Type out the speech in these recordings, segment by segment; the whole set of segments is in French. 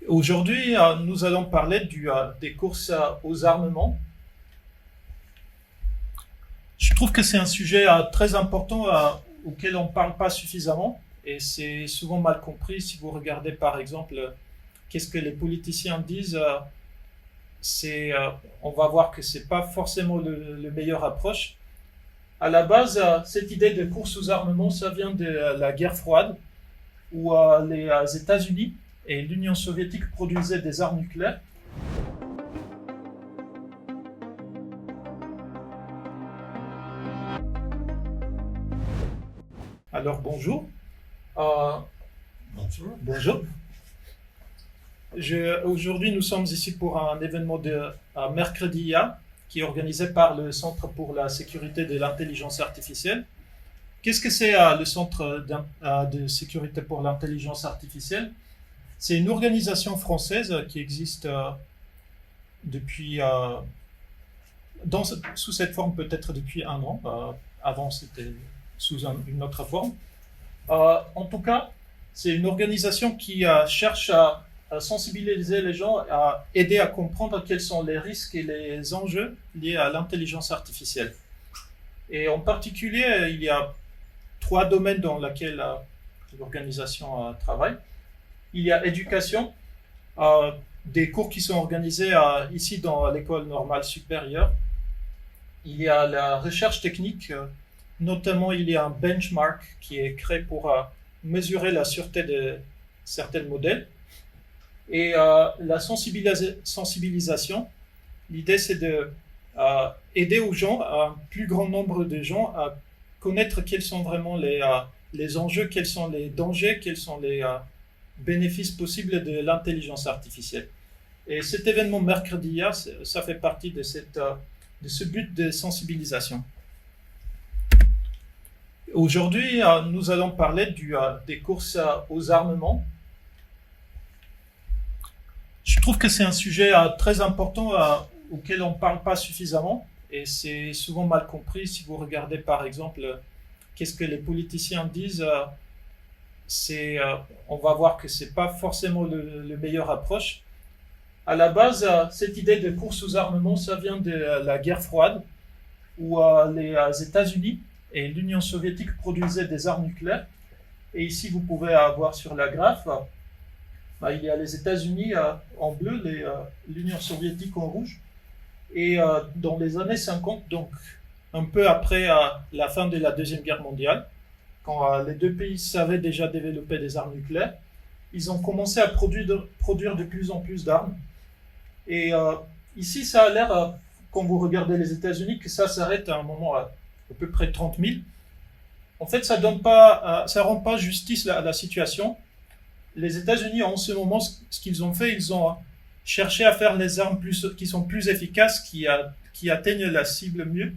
Aujourd'hui, nous allons parler des courses aux armements. Je trouve que c'est un sujet très important auquel on ne parle pas suffisamment et c'est souvent mal compris. Si vous regardez par exemple qu'est-ce que les politiciens disent, on va voir que ce n'est pas forcément le meilleur approche. À la base, cette idée de course aux armements, ça vient de la guerre froide où les États-Unis et l'Union soviétique produisaient des armes nucléaires. Alors bonjour. Bonjour. Aujourd'hui, nous sommes ici pour un événement de mercredi IA qui est organisé par le Centre pour la sécurité de l'intelligence artificielle. Qu'est-ce que c'est le Centre de sécurité pour l'intelligence artificielle? C'est une organisation française qui existe depuis, sous cette forme peut-être depuis un an. Avant, c'était sous une autre forme. En tout cas, c'est une organisation qui cherche à sensibiliser les gens, à aider à comprendre quels sont les risques et les enjeux liés à l'intelligence artificielle. Et en particulier, il y a 3 domaines dans lesquels l'organisation travaille. Il y a éducation, des cours qui sont organisés ici dans l'école normale supérieure. Il y a la recherche technique, notamment il y a un benchmark qui est créé pour mesurer la sûreté de certains modèles. Et la sensibilisation, l'idée c'est de aider aux gens, un plus grand nombre de gens, à connaître quels sont vraiment les enjeux, quels sont les dangers, quels sont les bénéfices possibles de l'intelligence artificielle. Et cet événement mercredi, ça fait partie de ce but de sensibilisation. Aujourd'hui, nous allons parler des courses aux armements. Je trouve que c'est un sujet très important auquel on ne parle pas suffisamment et c'est souvent mal compris. Si vous regardez par exemple qu'est-ce que les politiciens disent, on va voir que ce n'est pas forcément le meilleur approche. À la base, cette idée de course aux armements, ça vient de la guerre froide où les États-Unis et l'Union soviétique produisaient des armes nucléaires. Et ici, vous pouvez voir sur la graphe, il y a les États-Unis en bleu, l'Union soviétique en rouge. Et dans les années 50, donc un peu après la fin de la Deuxième Guerre mondiale, quand les deux pays savaient déjà développer des armes nucléaires, ils ont commencé à produire de plus en plus d'armes. Et ici, ça a l'air, quand vous regardez les États-Unis, que ça s'arrête à un moment à peu près 30 000. En fait, ça rend pas justice à la situation. Les États-Unis, en ce moment, ce qu'ils ont fait, ils ont cherché à faire les armes qui sont plus efficaces, qui atteignent la cible mieux.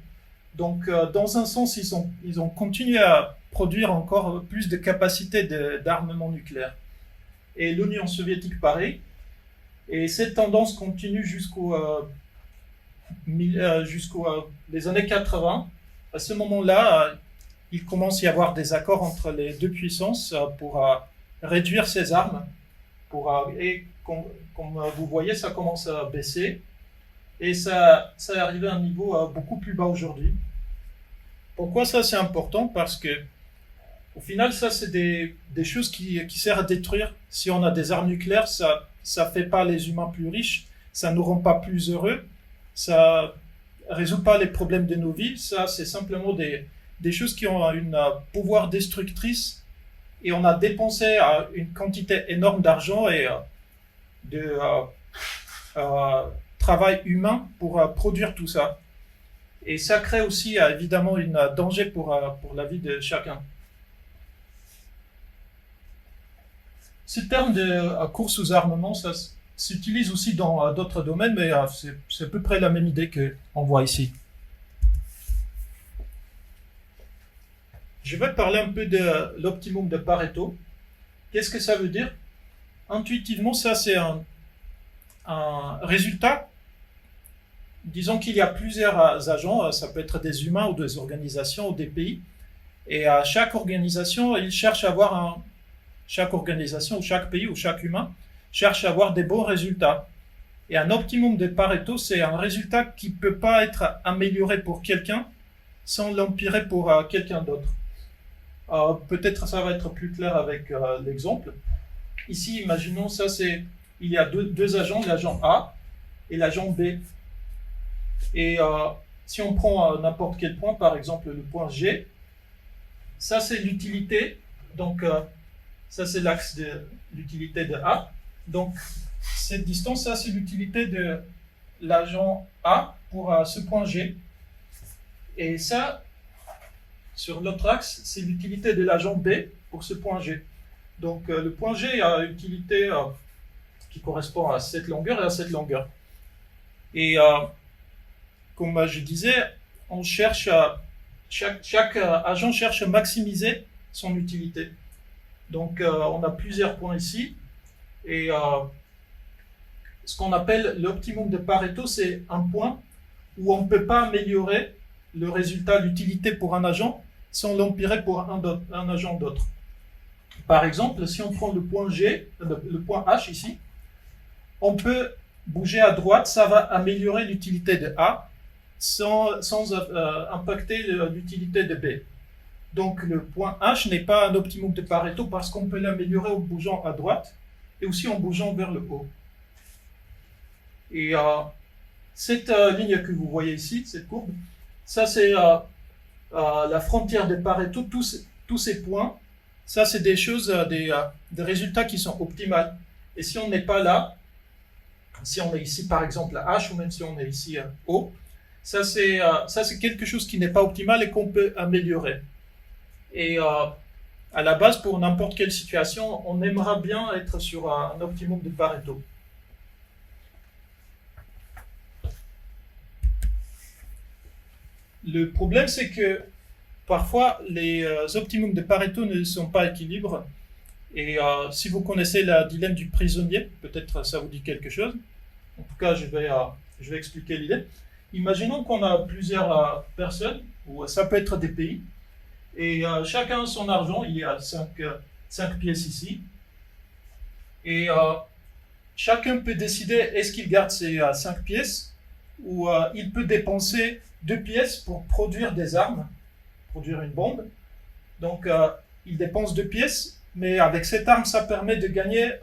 Donc, dans un sens, ils ont continué à produire encore plus de capacités d'armement nucléaire. Et l'Union soviétique, pareil. Et cette tendance continue jusqu'aux les années 80. À ce moment-là, il commence à y avoir des accords entre les deux puissances pour réduire ces armes. Et comme vous voyez, ça commence à baisser. Et ça est arrivé à un niveau beaucoup plus bas aujourd'hui. Pourquoi ça c'est important? Parce que au final, ça c'est des choses qui servent à détruire. Si on a des armes nucléaires, ça fait pas les humains plus riches, ça nous rend pas plus heureux, ça résout pas les problèmes de nos vies. Ça c'est simplement des choses qui ont un pouvoir destructrice. Et on a dépensé une quantité énorme d'argent et de travail humain pour produire tout ça. Et ça crée aussi évidemment un danger pour la vie de chacun. Ce terme de course aux armements, ça s'utilise aussi dans d'autres domaines, mais c'est à peu près la même idée qu'on voit ici. Je vais parler un peu de l'optimum de Pareto. Qu'est-ce que ça veut dire? Intuitivement, ça c'est un résultat. Disons qu'il y a plusieurs agents, ça peut être des humains ou des organisations ou des pays. Et à chaque organisation, ils cherchent à avoir chaque organisation ou chaque pays ou chaque humain cherchent à avoir des bons résultats. Et un optimum de Pareto, c'est un résultat qui ne peut pas être amélioré pour quelqu'un sans l'empirer pour quelqu'un d'autre. Peut-être ça va être plus clair avec l'exemple. Ici, imaginons ça, il y a deux agents, l'agent A et l'agent B. Et si on prend n'importe quel point, par exemple le point G, ça c'est l'utilité, donc ça c'est l'axe de l'utilité de A. Donc cette distance, ça c'est l'utilité de l'agent A pour ce point G. Et ça, sur l'autre axe, c'est l'utilité de l'agent B pour ce point G. Donc le point G a une utilité qui correspond à cette longueur et à cette longueur. Et comme je disais, on cherche chaque agent cherche à maximiser son utilité. Donc on a plusieurs points ici. Et ce qu'on appelle l'optimum de Pareto, c'est un point où on ne peut pas améliorer le résultat, l'utilité pour un agent sans l'empirer pour un agent d'autre. Par exemple, si on prend le point G, le point H ici, on peut bouger à droite, ça va améliorer l'utilité de A sans impacter l'utilité de B. Donc le point H n'est pas un optimum de Pareto parce qu'on peut l'améliorer en bougeant à droite et aussi en bougeant vers le haut. Et cette ligne que vous voyez ici, cette courbe, ça c'est la frontière de Pareto, tous ces points, ça c'est des choses, des résultats qui sont optimales. Et si on n'est pas là, si on est ici par exemple à H ou même si on est ici à O, ça c'est quelque chose qui n'est pas optimal et qu'on peut améliorer. Et à la base, pour n'importe quelle situation, on aimera bien être sur un optimum de Pareto. Le problème, c'est que parfois, les optimums de Pareto ne sont pas équilibrés. Et si vous connaissez le dilemme du prisonnier, peut-être ça vous dit quelque chose. En tout cas, je vais expliquer l'idée. Imaginons qu'on a plusieurs personnes, ou ça peut être des pays, et chacun a son argent, il y a 5 pièces ici. Et chacun peut décider est-ce qu'il garde ces 5 pièces, ou il peut dépenser 2 pièces pour produire des armes, produire une bombe. Donc il dépense 2 pièces, mais avec cette arme, ça permet de gagner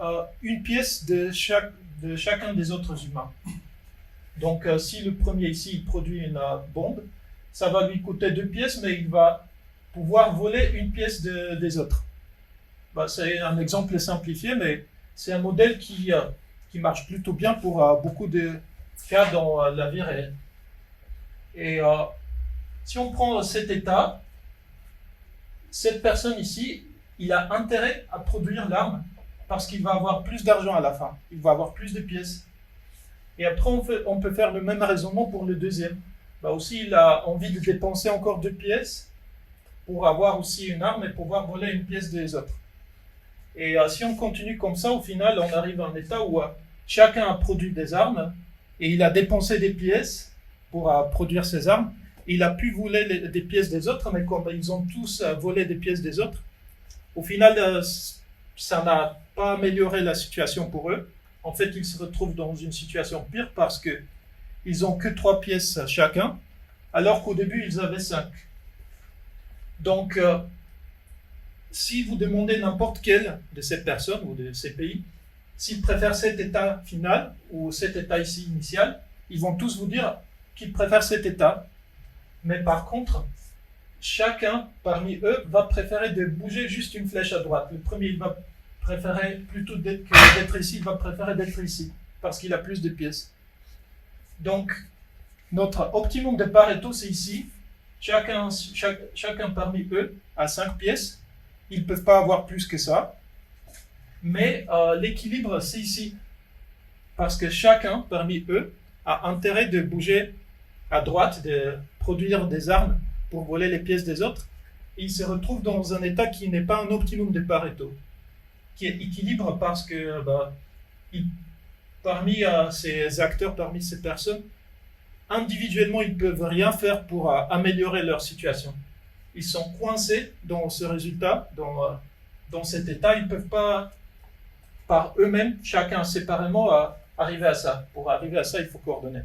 une pièce de chacun des autres humains. Donc si le premier ici il produit une bombe, ça va lui coûter 2 pièces, mais il va pouvoir voler une pièce des autres. C'est un exemple simplifié, mais c'est un modèle qui marche plutôt bien pour beaucoup de cas dans la vie réelle. Et si on prend cet état, cette personne ici, il a intérêt à produire l'arme parce qu'il va avoir plus d'argent à la fin, il va avoir plus de pièces. Et après, on peut faire le même raisonnement pour le deuxième. Aussi, il a envie de dépenser encore 2 pièces pour avoir aussi une arme et pouvoir voler une pièce des autres. Et si on continue comme ça, au final, on arrive à un état où chacun a produit des armes et il a dépensé des pièces pour produire ses armes. Il a pu voler des pièces des autres, mais comme ils ont tous volé des pièces des autres, au final, ça n'a pas amélioré la situation pour eux. En fait, ils se retrouvent dans une situation pire parce qu'ils n'ont que 3 pièces chacun, alors qu'au début, ils avaient 5. Donc, si vous demandez n'importe quel de ces personnes ou de ces pays, s'ils préfèrent cet état final ou cet état ici initial, ils vont tous vous dire qu'ils préfèrent cet état. Mais par contre, chacun parmi eux va préférer de bouger juste une flèche à droite. Le premier, il va préférer plutôt d'être ici, il va préférer d'être ici, parce qu'il a plus de pièces. Donc, notre optimum de Pareto, c'est ici. Chacun parmi eux a 5 pièces. Ils ne peuvent pas avoir plus que ça. Mais l'équilibre, c'est ici. Parce que chacun parmi eux a intérêt de bouger à droite, de produire des armes pour voler les pièces des autres. Et ils se retrouvent dans un état qui n'est pas un optimum de Pareto, qui est équilibre parce que parmi ces acteurs, parmi ces personnes, individuellement, ils ne peuvent rien faire pour améliorer leur situation. Ils sont coincés dans ce résultat, dans cet état. Ils ne peuvent pas par eux-mêmes, chacun séparément, à arriver à ça. Pour arriver à ça, il faut coordonner.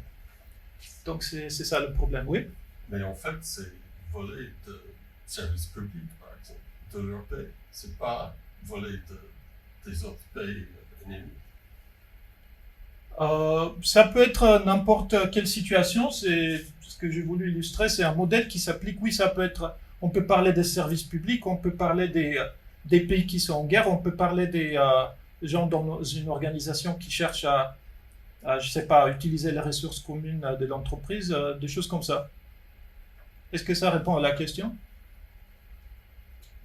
Donc c'est ça le problème, oui. Mais en fait, c'est voler de services publics, par exemple, de leur pays. C'est pas voler des autres pays ennemis. Ça peut être n'importe quelle situation. C'est ce que j'ai voulu illustrer. C'est un modèle qui s'applique. Oui, ça peut être. On peut parler des services publics. On peut parler des pays qui sont en guerre. On peut parler des gens dans une organisation qui cherchent je sais pas, à utiliser les ressources communes de l'entreprise, des choses comme ça. Est-ce que ça répond à la question?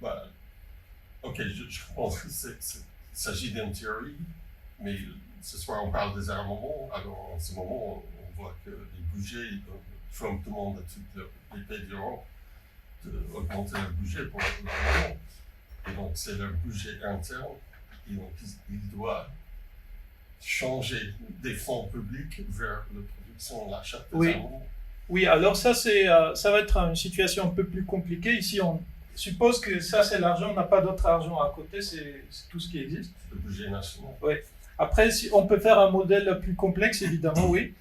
Bah, ok, je pense qu'il s'agit d'une théorie, mais ce soir on parle des armements, alors en ce moment on voit que les budgets, Trump demande à tous les pays d'Europe d'augmenter leur budget pour l'armement, et donc c'est leur budget interne, et donc il doit changer des fonds publics vers la production, l'achat des armements. Oui, alors ça va être une situation un peu plus compliquée. Ici, on suppose que ça c'est l'argent, on n'a pas d'autre argent à côté, c'est tout ce qui existe. Le budget national. Oui. Après, on peut faire un modèle plus complexe, évidemment, oui.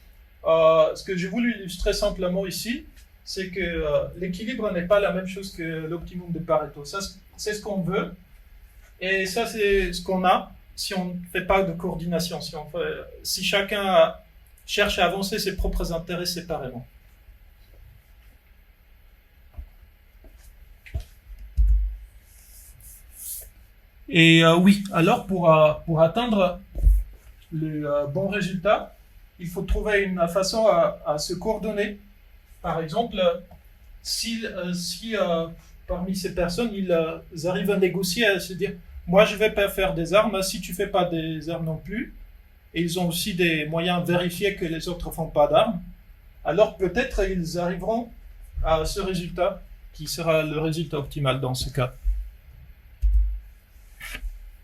Ce que j'ai voulu illustrer simplement ici, c'est que l'équilibre n'est pas la même chose que l'optimum de Pareto. Ça, c'est ce qu'on veut, et ça, c'est ce qu'on a si on ne fait pas de coordination, si chacun cherche à avancer ses propres intérêts séparément. Et oui, alors pour atteindre le bon résultat, il faut trouver une façon à se coordonner. Par exemple, si parmi ces personnes, ils arrivent à négocier, à se dire « moi je ne vais pas faire des armes, si tu ne fais pas des armes non plus », et ils ont aussi des moyens de vérifier que les autres ne font pas d'armes, alors peut-être ils arriveront à ce résultat, qui sera le résultat optimal dans ce cas.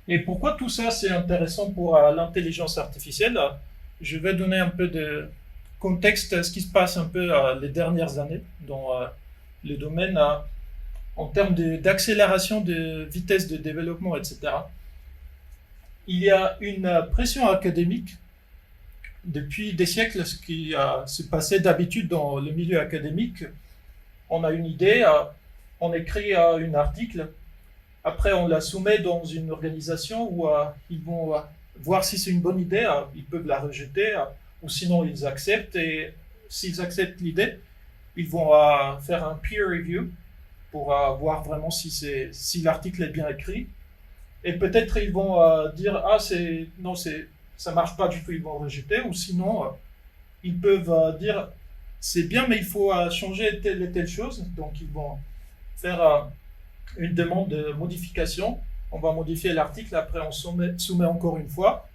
Et pourquoi tout ça c'est intéressant pour l'intelligence artificielle? Je vais donner un peu de contexte à ce qui se passe un peu les dernières années dans le domaine en termes d'accélération de vitesse de développement, etc. Il y a une pression académique depuis des siècles. Ce qui se passait d'habitude dans le milieu académique, on a une idée, on écrit un article, après on la soumet dans une organisation où ils vont voir si c'est une bonne idée, ils peuvent la rejeter, ou sinon ils acceptent, et s'ils acceptent l'idée, ils vont faire un peer review pour voir vraiment si l'article est bien écrit. Et peut-être ils vont dire non, ça marche pas du tout, ils vont rejeter, ou sinon ils peuvent dire c'est bien mais il faut changer telle et telle chose, donc ils vont faire une demande de modification, on va modifier l'article, après on soumet encore une fois,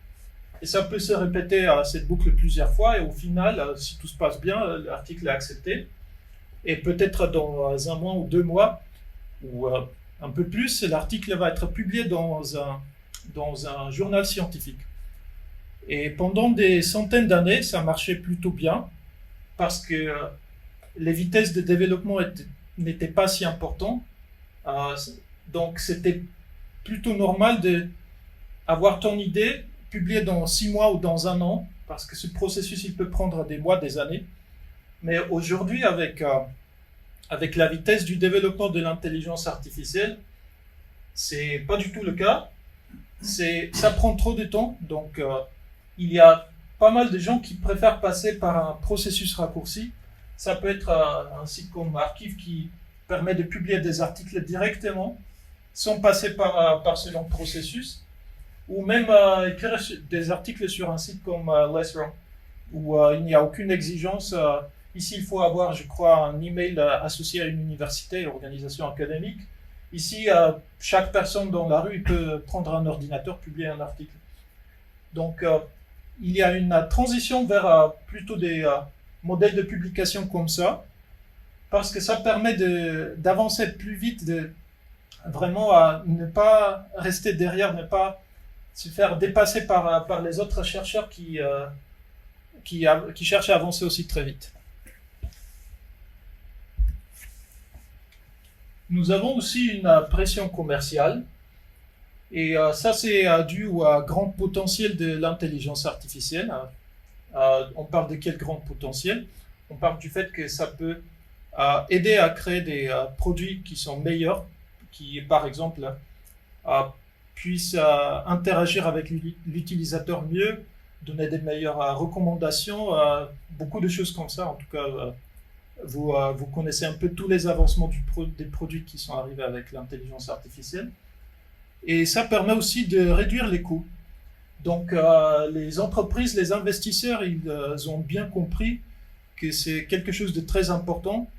et ça peut se répéter cette boucle plusieurs fois, et au final, si tout se passe bien, l'article est accepté, et peut-être dans un mois ou 2 mois, ou un peu plus, l'article va être publié dans un journal scientifique. Et pendant des centaines d'années, ça marchait plutôt bien, parce que les vitesses de développement n'étaient pas si importantes. Donc c'était plutôt normal d'avoir ton idée publiée dans 6 mois ou dans 1 an, parce que ce processus il peut prendre des mois, des années. Mais aujourd'hui, avec la vitesse du développement de l'intelligence artificielle, c'est pas du tout le cas. Ça prend trop de temps, donc il y a pas mal de gens qui préfèrent passer par un processus raccourci. Ça peut être un site comme Archive qui permet de publier des articles directement, sans passer par ce long processus, ou même écrire des articles sur un site comme Lessron, où il n'y a aucune exigence. Ici, il faut avoir, je crois, un email associé à une université, organisation académique. Ici, chaque personne dans la rue peut prendre un ordinateur, publier un article. Donc, il y a une transition vers plutôt des modèles de publication comme ça, parce que ça permet d'avancer plus vite, de vraiment ne pas rester derrière, ne pas se faire dépasser par les autres chercheurs qui cherchent à avancer aussi très vite. Nous avons aussi une pression commerciale. Et ça, c'est dû au grand potentiel de l'intelligence artificielle. On parle de quel grand potentiel? On parle du fait que ça peut aider à créer des produits qui sont meilleurs, qui, par exemple, puissent interagir avec l'utilisateur mieux, donner des meilleures recommandations, beaucoup de choses comme ça. En tout cas, vous connaissez un peu tous les avancements des produits qui sont arrivés avec l'intelligence artificielle. Et ça permet aussi de réduire les coûts. Donc, les entreprises, les investisseurs, ils ont bien compris que c'est quelque chose de très important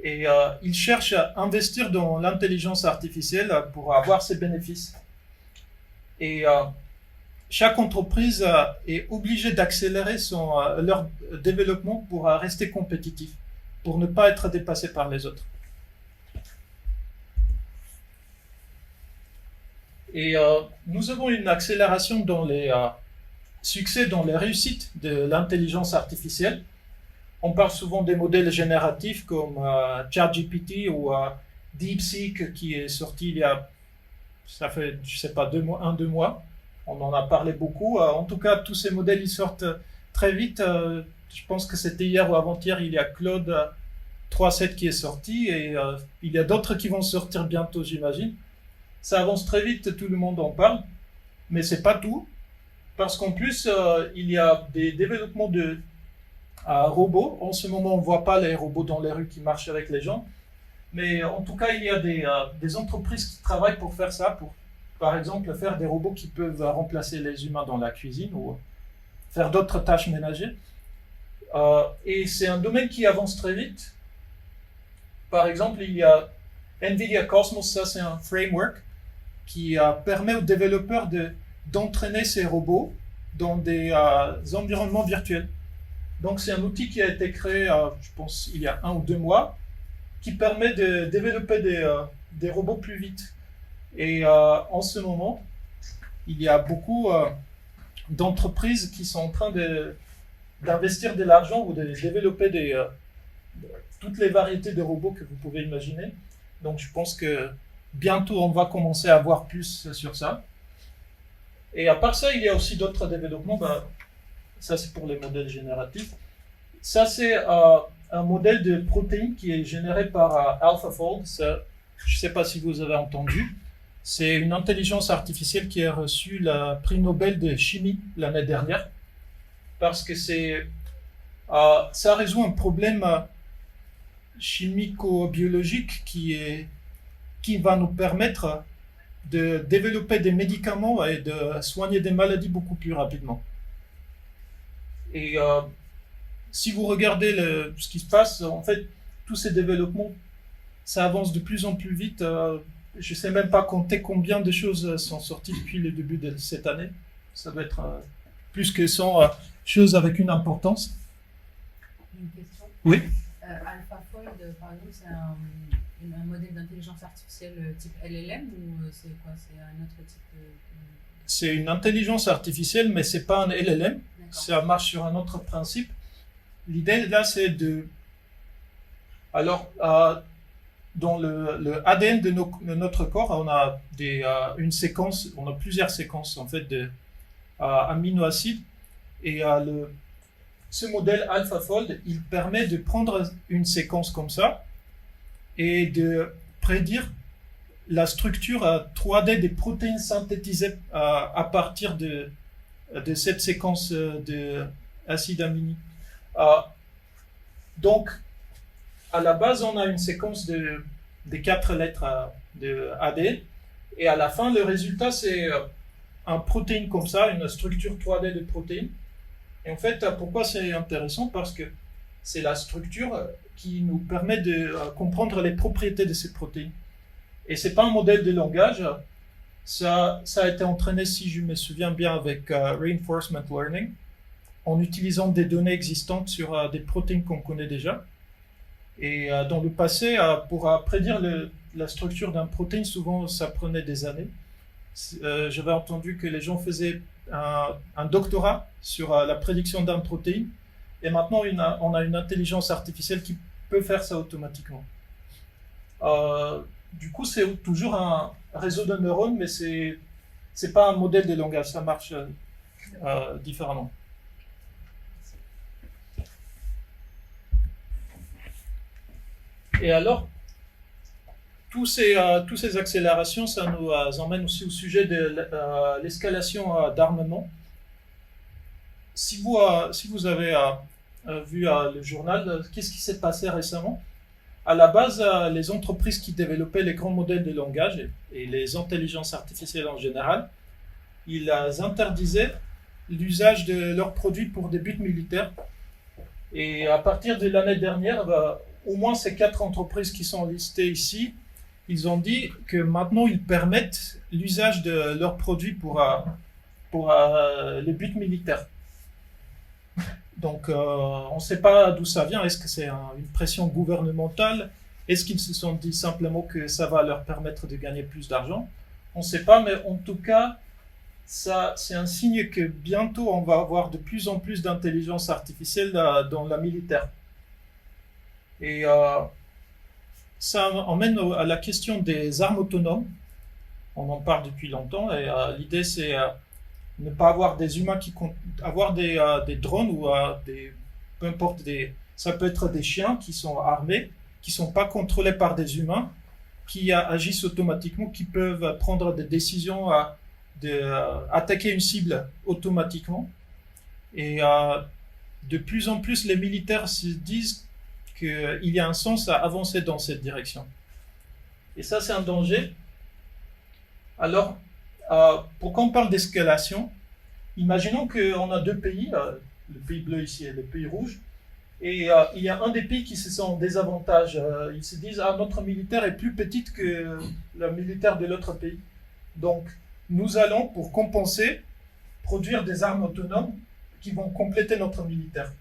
et ils cherchent à investir dans l'intelligence artificielle pour avoir ses bénéfices. Et chaque entreprise est obligée d'accélérer leur développement pour rester compétitif, pour ne pas être dépassé par les autres. Et nous avons une accélération dans les succès, dans les réussites de l'intelligence artificielle. On parle souvent des modèles génératifs comme ChatGPT ou DeepSeek qui est sorti ça fait, je sais pas, 2 mois. On en a parlé beaucoup. En tout cas, tous ces modèles, ils sortent très vite. Je pense que c'était hier ou avant-hier, il y a Claude 3.7 qui est sorti et il y a d'autres qui vont sortir bientôt, j'imagine. Ça avance très vite, tout le monde en parle, mais c'est pas tout, parce qu'en plus, il y a des développements de robots. En ce moment, on ne voit pas les robots dans les rues qui marchent avec les gens, mais en tout cas, il y a des entreprises qui travaillent pour faire ça, pour, par exemple, faire des robots qui peuvent remplacer les humains dans la cuisine ou faire d'autres tâches ménagères. Et c'est un domaine qui avance très vite. Par exemple, il y a NVIDIA Cosmos, ça c'est un framework qui permet aux développeurs d'entraîner ces robots dans des environnements virtuels. Donc c'est un outil qui a été créé, je pense, il y a 1 ou 2 mois, qui permet de développer des robots plus vite. Et en ce moment, il y a beaucoup d'entreprises qui sont en train d'investir de l'argent ou de développer toutes les variétés de robots que vous pouvez imaginer. Donc je pense que bientôt on va commencer à voir plus sur ça. Et à part ça, il y a aussi d'autres développements. Ça c'est pour les modèles génératifs. Ça c'est un modèle de protéines qui est généré par AlphaFold. Ça, je ne sais pas si vous avez entendu. C'est une intelligence artificielle qui a reçu le prix Nobel de chimie l'année dernière parce que ça résout un problème chimico-biologique qui va nous permettre de développer des médicaments et de soigner des maladies beaucoup plus rapidement. Et si vous regardez ce qui se passe, en fait, tous ces développements, ça avance de plus en plus vite. Je ne sais même pas compter combien de choses sont sorties depuis le début de cette année. Ça doit être plus que 100 choses avec une importance. Une question. Oui. AlphaFold, par exemple, c'est un modèle d'intelligence artificielle type LLM ou c'est quoi? C'est un autre type de... C'est une intelligence artificielle, mais ce n'est pas un LLM. D'accord. Ça marche sur un autre principe. L'idée là, c'est de... Alors, dans le ADN de notre corps, on a une séquence, on a plusieurs séquences en fait de aminoacides. Et ce modèle AlphaFold, il permet de prendre une séquence comme ça et de prédire la structure 3D des protéines synthétisées à partir de cette séquence d'acide aminique. Donc, à la base, on a une séquence de 4 lettres de ADN et à la fin, le résultat, c'est une protéine comme ça, une structure 3D de protéines. Et en fait, pourquoi c'est intéressant? Parce que c'est la structure qui nous permet de comprendre les propriétés de ces protéines. Et ce n'est pas un modèle de langage. Ça a été entraîné, si je me souviens bien, avec Reinforcement Learning, en utilisant des données existantes sur des protéines qu'on connaît déjà. Et dans le passé, pour prédire la structure d'une protéine, souvent ça prenait des années. J'avais entendu que les gens faisaient un doctorat sur la prédiction d'une protéine. Et maintenant, on a une intelligence artificielle qui peut faire ça automatiquement. Du coup, c'est toujours un réseau de neurones, mais c'est c'est pas un modèle de langage, ça marche différemment. Et alors, tous ces accélérations, ça nous emmène aussi au sujet de l'escalation d'armement. Si vous avez vu le journal, qu'est-ce qui s'est passé récemment? À la base, les entreprises qui développaient les grands modèles de langage et les intelligences artificielles en général, ils interdisaient l'usage de leurs produits pour des buts militaires. Et à partir de l'année dernière, au moins ces 4 entreprises qui sont listées ici, ils ont dit que maintenant ils permettent l'usage de leurs produits pour les buts militaires. Donc on ne sait pas d'où ça vient. Est-ce que c'est une pression gouvernementale? Est-ce qu'ils se sont dit simplement que ça va leur permettre de gagner plus d'argent? On ne sait pas, mais en tout cas, ça, c'est un signe que bientôt on va avoir de plus en plus d'intelligence artificielle dans la militaire. Et ça emmène à la question des armes autonomes. On en parle depuis longtemps et l'idée c'est ne pas avoir des humains avoir des drones ou peu importe ça peut être des chiens qui sont armés, qui sont pas contrôlés par des humains, qui agissent automatiquement, qui peuvent prendre des décisions attaquer une cible automatiquement. Et de plus en plus les militaires se disent qu'il y a un sens à avancer dans cette direction. Et ça, c'est un danger. Alors, pourquoi on parle d'escalation? Imaginons qu'on a 2 pays, le pays bleu ici et le pays rouge, et il y a un des pays qui se sent en désavantage. Ils se disent, notre militaire est plus petite que le militaire de l'autre pays. Donc, nous allons, pour compenser, produire des armes autonomes qui vont compléter notre militaire.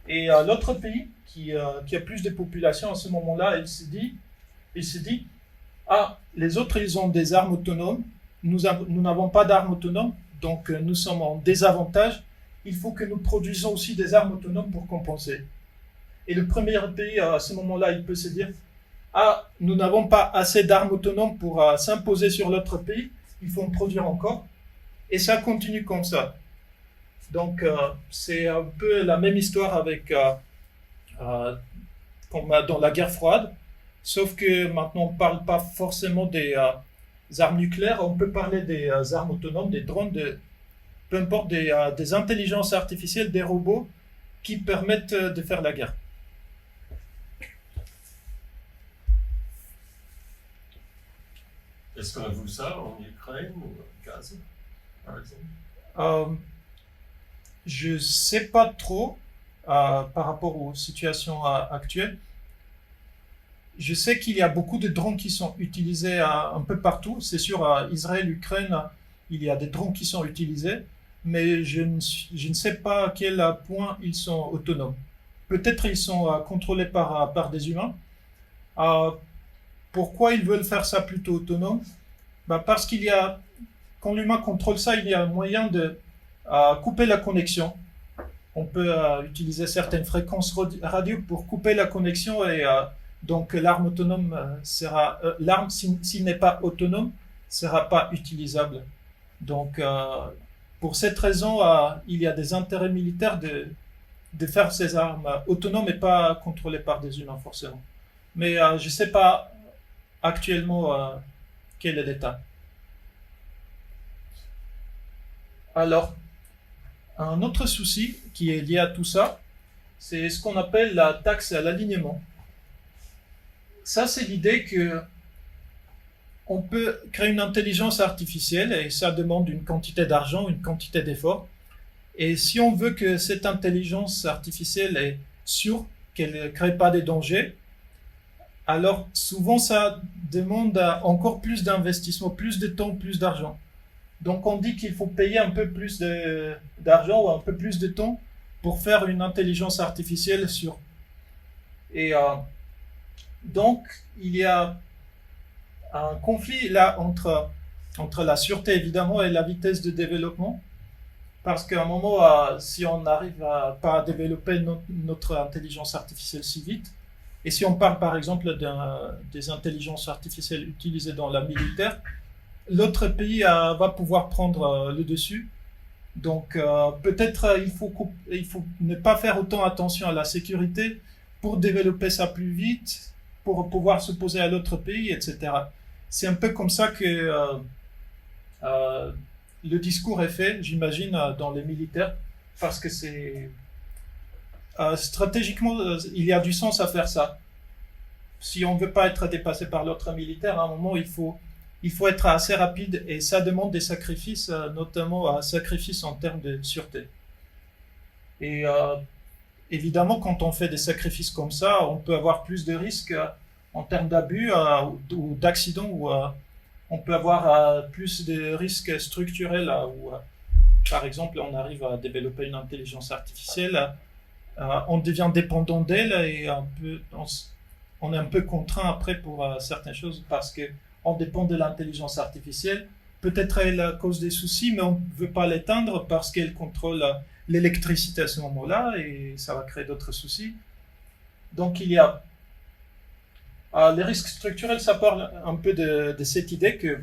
Et l'autre pays, qui a plus de population à ce moment-là, il se dit, les autres, ils ont des armes autonomes, nous n'avons pas d'armes autonomes, donc nous sommes en désavantage, il faut que nous produisons aussi des armes autonomes pour compenser. Et le premier pays, à ce moment-là, il peut se dire, nous n'avons pas assez d'armes autonomes pour s'imposer sur l'autre pays, il faut en produire encore, et ça continue comme ça. Donc, c'est un peu la même histoire avec comme dans la guerre froide, sauf que maintenant on ne parle pas forcément des armes nucléaires, on peut parler des armes autonomes, des drones, peu importe, des intelligences artificielles, des robots qui permettent de faire la guerre. Est-ce qu'on a vu ça en Ukraine ou à Gaza, par exemple? Je ne sais pas trop par rapport aux situations actuelles. Je sais qu'il y a beaucoup de drones qui sont utilisés un peu partout. C'est sûr, à Israël, Ukraine, il y a des drones qui sont utilisés, mais je ne sais pas à quel point ils sont autonomes. Peut-être ils sont contrôlés par des humains. Pourquoi ils veulent faire ça plutôt autonome? Parce quand l'humain contrôle ça, il y a un moyen de couper la connexion. On peut utiliser certaines fréquences radio pour couper la connexion et donc l'arme autonome l'arme s'il n'est pas autonome sera pas utilisable. Donc pour cette raison, il y a des intérêts militaires de faire ces armes autonomes et pas contrôlées par des humains forcément. Mais je ne sais pas actuellement quel est l'état. Alors, un autre souci qui est lié à tout ça, c'est ce qu'on appelle la taxe à l'alignement. Ça, c'est l'idée que on peut créer une intelligence artificielle et ça demande une quantité d'argent, une quantité d'effort. Et si on veut que cette intelligence artificielle est sûre, qu'elle ne crée pas des dangers, alors souvent ça demande encore plus d'investissement, plus de temps, plus d'argent. Donc on dit qu'il faut payer un peu plus d'argent ou un peu plus de temps pour faire une intelligence artificielle sûre. Et donc il y a un conflit là entre la sûreté évidemment et la vitesse de développement. Parce qu'à un moment, si on n'arrive pas à développer notre intelligence artificielle si vite, et si on parle par exemple des intelligences artificielles utilisées dans la militaire, l'autre pays va pouvoir prendre le dessus. Donc peut-être il faut ne pas faire autant attention à la sécurité pour développer ça plus vite, pour pouvoir s'opposer à l'autre pays, etc. C'est un peu comme ça que le discours est fait, j'imagine, dans les militaires, parce que c'est stratégiquement, il y a du sens à faire ça. Si on ne veut pas être dépassé par l'autre militaire, à un moment, il faut être assez rapide et ça demande des sacrifices, notamment un sacrifice en termes de sûreté. Et évidemment, quand on fait des sacrifices comme ça, on peut avoir plus de risques en termes d'abus ou d'accidents, ou on peut avoir plus de risques structurels où, par exemple, on arrive à développer une intelligence artificielle, on devient dépendant d'elle et on est un peu contraint après pour certaines choses parce qu'on dépend de l'intelligence artificielle. Peut-être elle cause des soucis, mais on ne veut pas l'éteindre parce qu'elle contrôle l'électricité à ce moment-là et ça va créer d'autres soucis. Donc il y a les risques structurels, ça parle un peu de cette idée que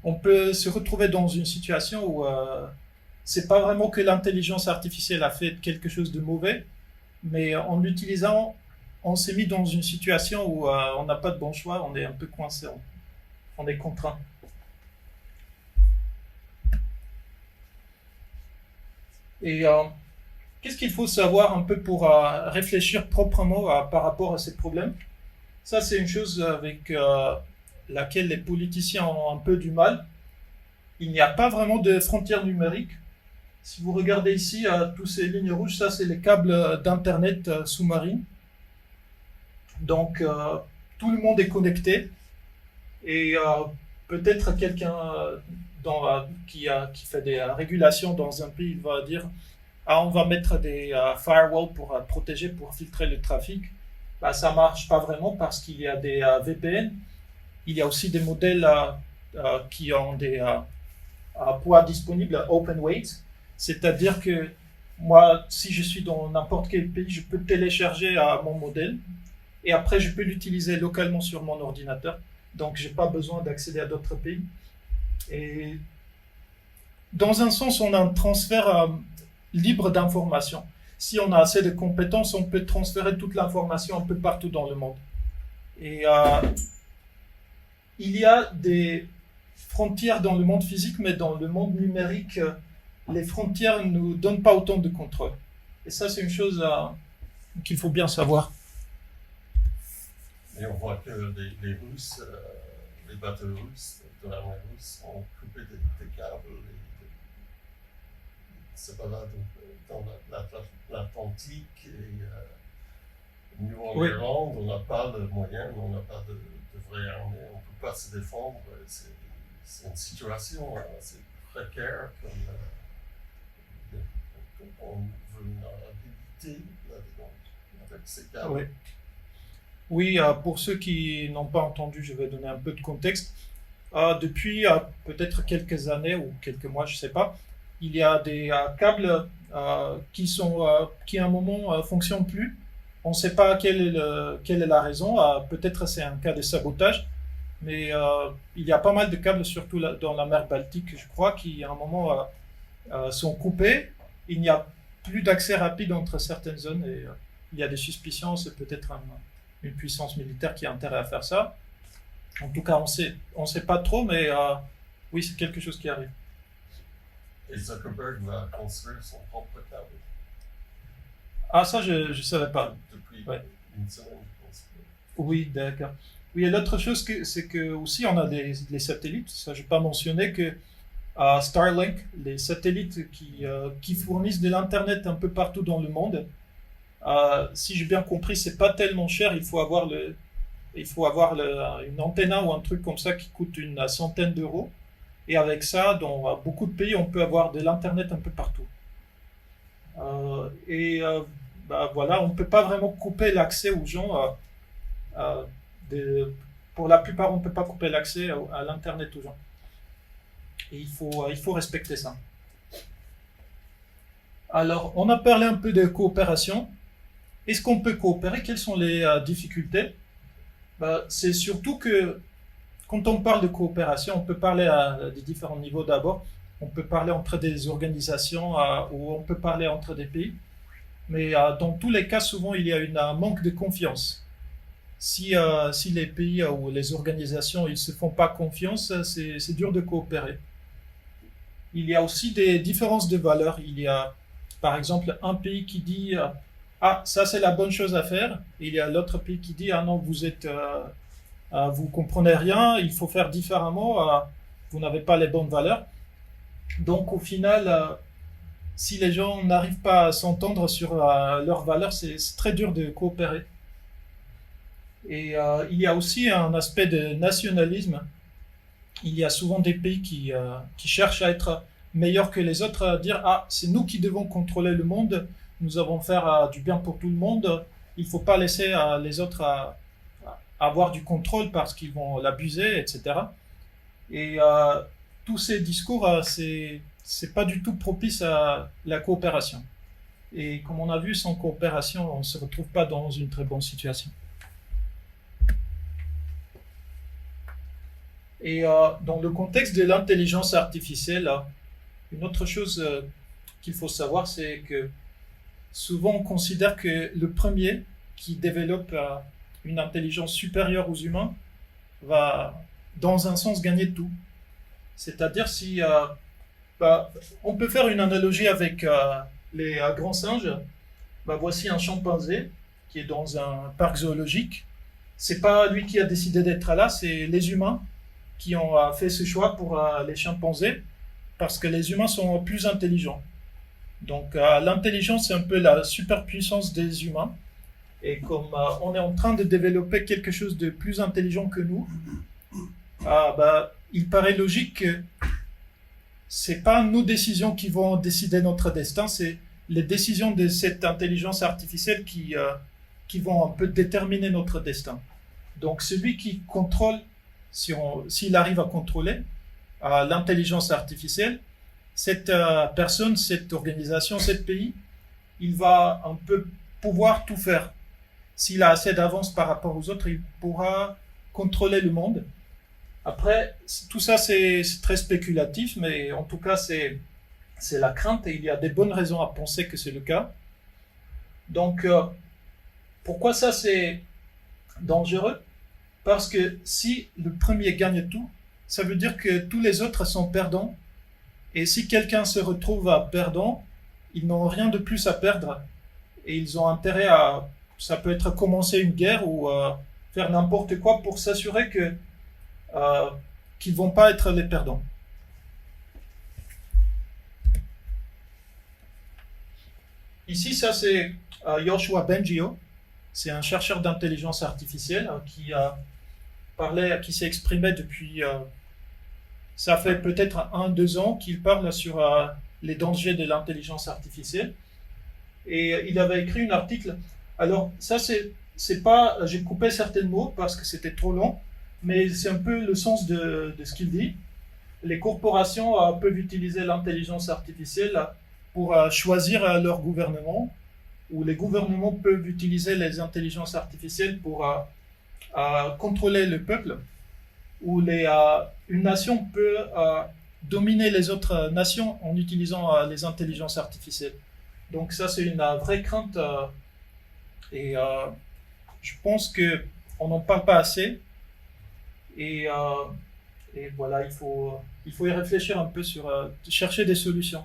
on peut se retrouver dans une situation où c'est pas vraiment que l'intelligence artificielle a fait quelque chose de mauvais, mais en l'utilisant, on s'est mis dans une situation où on n'a pas de bon choix, on est un peu coincé, on est contraint. Et qu'est-ce qu'il faut savoir un peu pour réfléchir proprement par rapport à ces problèmes? Ça, c'est une chose avec laquelle les politiciens ont un peu du mal. Il n'y a pas vraiment de frontières numériques. Si vous regardez ici, toutes ces lignes rouges, ça, c'est les câbles d'Internet sous-marine. Donc, tout le monde est connecté. Et peut-être quelqu'un qui fait des régulations dans un pays, il va dire on va mettre des firewalls pour protéger, pour filtrer le trafic. Bah, ça ne marche pas vraiment parce qu'il y a des VPN. Il y a aussi des modèles qui ont des poids disponibles open weight. C'est-à-dire que moi, si je suis dans n'importe quel pays, je peux télécharger mon modèle et après je peux l'utiliser localement sur mon ordinateur. Donc je n'ai pas besoin d'accéder à d'autres pays. Et dans un sens, on a un transfert libre d'informations. Si on a assez de compétences, on peut transférer toute l'information un peu partout dans le monde. Et il y a des frontières dans le monde physique, mais dans le monde numérique, les frontières ne nous donnent pas autant de contrôle. Et ça, c'est une chose qu'il faut bien savoir. Et on voit que les Russes, les bateaux russes de l'armée russe ont coupé des câbles. C'est pas là dans l'Atlantique et nous en Irlande, on n'a pas de moyens, on n'a pas de vraie armée, on ne peut pas se défendre. C'est une situation assez précaire comme vulnérabilité avec ces câbles. Oui. Oui, pour ceux qui n'ont pas entendu, je vais donner un peu de contexte. Depuis peut-être quelques années ou quelques mois, je ne sais pas, il y a des câbles qui à un moment fonctionnent plus. On ne sait pas quelle est la raison. Peut-être c'est un cas de sabotage, mais il y a pas mal de câbles, surtout dans la mer Baltique, je crois, qui à un moment sont coupés. Il n'y a plus d'accès rapide entre certaines zones et il y a des suspicions. C'est peut-être une puissance militaire qui a intérêt à faire ça. En tout cas, on sait pas trop, mais oui, c'est quelque chose qui arrive. Et Zuckerberg va construire son propre câble. Ah, ça, je ne savais pas. Depuis une semaine, je pense. Oui, d'accord. Oui, et l'autre chose, c'est que aussi, on a les satellites. Ça, je n'ai pas mentionné que Starlink, les satellites qui fournissent de l'Internet un peu partout dans le monde, si j'ai bien compris, c'est pas tellement cher. Il faut avoir une antenne ou un truc comme ça qui coûte une centaine d'euros. Et avec ça, dans beaucoup de pays, on peut avoir de l'Internet un peu partout. Voilà, on ne peut pas vraiment couper l'accès aux gens. Pour la plupart, on ne peut pas couper l'accès à l'Internet aux gens. Et il faut respecter ça. Alors, on a parlé un peu de coopération. Est-ce qu'on peut coopérer? Quelles sont les difficultés? C'est surtout que quand on parle de coopération, on peut parler à des différents niveaux d'abord. On peut parler entre des organisations ou on peut parler entre des pays. Mais dans tous les cas, souvent, il y a un manque de confiance. Si les pays ou les organisations ne se font pas confiance, c'est dur de coopérer. Il y a aussi des différences de valeurs. Il y a, par exemple, un pays qui dit ah, ça c'est la bonne chose à faire. Et il y a l'autre pays qui dit ah non, vous comprenez rien, il faut faire différemment, vous n'avez pas les bonnes valeurs. Donc au final, si les gens n'arrivent pas à s'entendre sur leurs valeurs, c'est très dur de coopérer. Et il y a aussi un aspect de nationalisme. Il y a souvent des pays qui cherchent à être meilleurs que les autres, à dire ah, c'est nous qui devons contrôler le monde, nous allons faire du bien pour tout le monde, il ne faut pas laisser les autres avoir du contrôle parce qu'ils vont l'abuser, etc. Et tous ces discours, c'est pas du tout propice à la coopération. Et comme on a vu, sans coopération, on ne se retrouve pas dans une très bonne situation. Et dans le contexte de l'intelligence artificielle, une autre chose qu'il faut savoir, c'est que souvent on considère que le premier qui développe une intelligence supérieure aux humains va, dans un sens, gagner tout. C'est-à-dire si on peut faire une analogie avec les grands singes. Voici un chimpanzé qui est dans un parc zoologique. C'est pas lui qui a décidé d'être là, c'est les humains qui ont fait ce choix pour les chimpanzés, parce que les humains sont plus intelligents. Donc l'intelligence, c'est un peu la superpuissance des humains. Et comme on est en train de développer quelque chose de plus intelligent que nous, il paraît logique que c'est pas nos décisions qui vont décider notre destin, c'est les décisions de cette intelligence artificielle qui vont un peu déterminer notre destin. Donc celui qui contrôle, s'il arrive à contrôler l'intelligence artificielle, cette personne, cette organisation, cet pays, il va un peu pouvoir tout faire. S'il a assez d'avance par rapport aux autres, il pourra contrôler le monde. Après, tout ça, c'est très spéculatif, mais en tout cas, c'est la crainte et il y a des bonnes raisons à penser que c'est le cas. Donc, pourquoi ça, c'est dangereux? Parce que si le premier gagne tout, ça veut dire que tous les autres sont perdants. Et si quelqu'un se retrouve perdant, ils n'ont rien de plus à perdre. Et ils ont intérêt à... Ça peut être commencer une guerre ou faire n'importe quoi pour s'assurer qu'ils ne vont pas être les perdants. Ici, ça c'est Yoshua Bengio. C'est un chercheur d'intelligence artificielle qui s'est exprimé depuis... ça fait peut-être 1-2 ans qu'il parle sur les dangers de l'intelligence artificielle. Et il avait écrit un article. Alors, ça, c'est pas... J'ai coupé certains mots parce que c'était trop long, mais c'est un peu le sens de ce qu'il dit. Les corporations peuvent utiliser l'intelligence artificielle pour choisir leur gouvernement, ou les gouvernements peuvent utiliser les intelligences artificielles pour contrôler le peuple, ou une nation peut dominer les autres nations en utilisant les intelligences artificielles. Donc ça, c'est une vraie crainte et je pense qu'on n'en parle pas assez et voilà, il faut y réfléchir un peu sur chercher des solutions.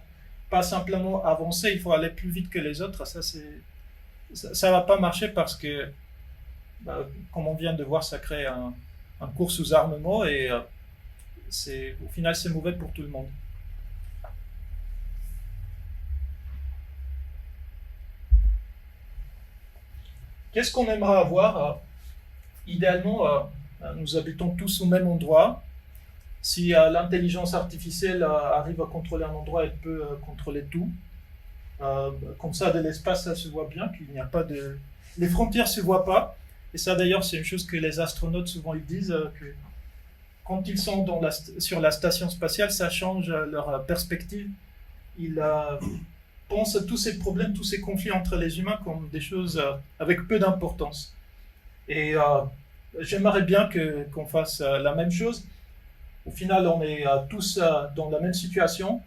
Pas simplement avancer, il faut aller plus vite que les autres. Ça va pas marcher parce que, comme on vient de voir, ça crée un cours sous armement et au final c'est mauvais pour tout le monde. Qu'est-ce qu'on aimerait avoir? Idéalement, nous habitons tous au même endroit. Si l'intelligence artificielle arrive à contrôler un endroit, elle peut contrôler tout. Comme ça, de l'espace, ça se voit bien qu'il n'y a pas de... Les frontières ne se voient pas. Et ça, d'ailleurs, c'est une chose que les astronautes, souvent, ils disent, que quand ils sont sur la station spatiale, ça change leur perspective. Ils pensent à tous ces problèmes, tous ces conflits entre les humains comme des choses avec peu d'importance. Et j'aimerais bien qu'on fasse la même chose. Au final, on est tous dans la même situation.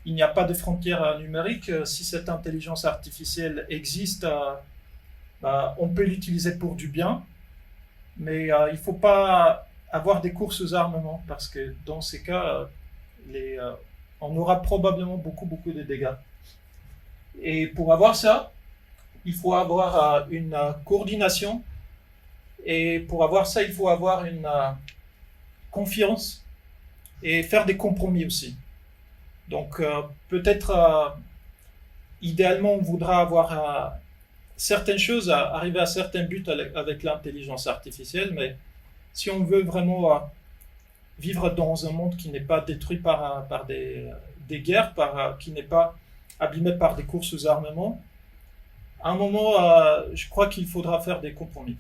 Il n'y a pas de frontières numériques. Si cette intelligence artificielle existe, on peut l'utiliser pour du bien, mais il ne faut pas avoir des courses aux armements parce que dans ces cas, on aura probablement beaucoup de dégâts. Et pour avoir ça, il faut avoir une coordination. Et pour avoir ça, il faut avoir une confiance et faire des compromis aussi. Donc peut-être, idéalement, on voudra avoir certaines choses, arriver à certains buts avec l'intelligence artificielle, mais si on veut vraiment vivre dans un monde qui n'est pas détruit par des guerres, qui n'est pas abîmé par des courses aux armements, à un moment, je crois qu'il faudra faire des compromis.